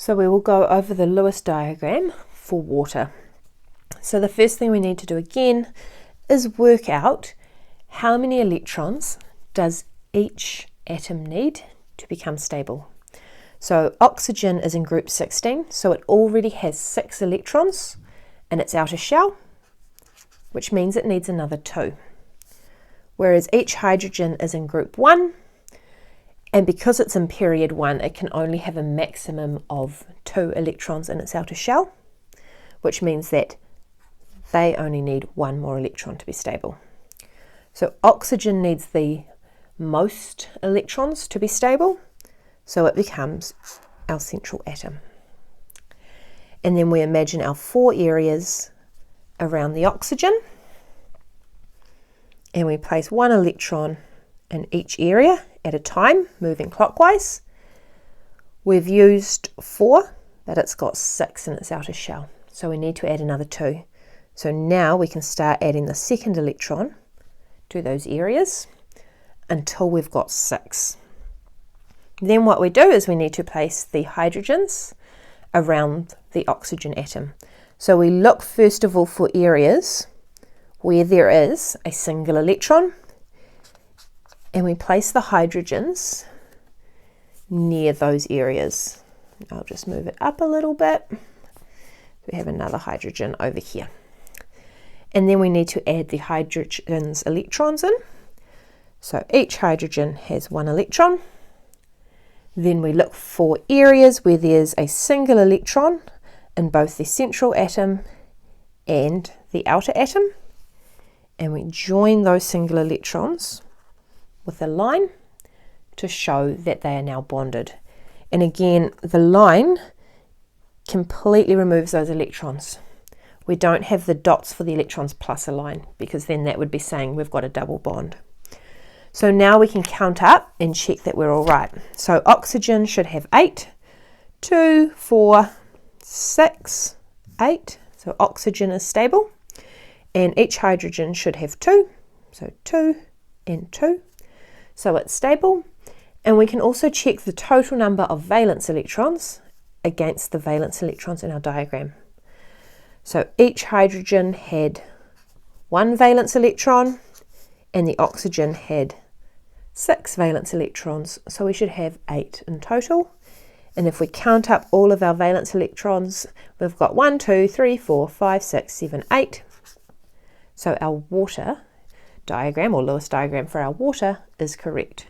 So we will go over the Lewis diagram for water. So the first thing we need to do again is work out how many electrons does each atom need to become stable. So oxygen is in group 16, so it already has 6 electrons in its outer shell, which means it needs another 2. Whereas each hydrogen is in group 1, and because it's in period 1, it can only have a maximum of 2 electrons in its outer shell, which means that they only need 1 more electron to be stable. So oxygen needs the most electrons to be stable, so it becomes our central atom. And then we imagine our 4 areas around the oxygen, and we place 1 electron in each area at a time, moving clockwise. We've used 4, but it's got 6 in its outer shell, so we need to add another 2. So now we can start adding the second electron to those areas until we've got 6. Then what we do is we need to place the hydrogens around the oxygen atom. So we look first of all for areas where there is a single electron, and we place the hydrogens near those areas. I'll just move it up a little bit. We have another hydrogen over here. And then we need to add the hydrogen's electrons in. So each hydrogen has 1 electron. Then we look for areas where there's a single electron in both the central atom and the outer atom. And we join those single electrons with a line to show that they are now bonded. And again, the line completely removes those electrons. We don't have the dots for the electrons plus a line, because then that would be saying we've got a double bond. So now we can count up and check that we're all right. So oxygen should have 8, 2, 4, 6, 8. So oxygen is stable. And each hydrogen should have 2. So 2 and 2. So it's stable. And we can also check the total number of valence electrons against the valence electrons in our diagram. So each hydrogen had 1 valence electron, and the oxygen had 6 valence electrons, so we should have 8 in total. And if we count up all of our valence electrons, we've got 1, 2, 3, 4, 5, 6, 7, 8. So our water diagram, or Lewis diagram for our water, is correct.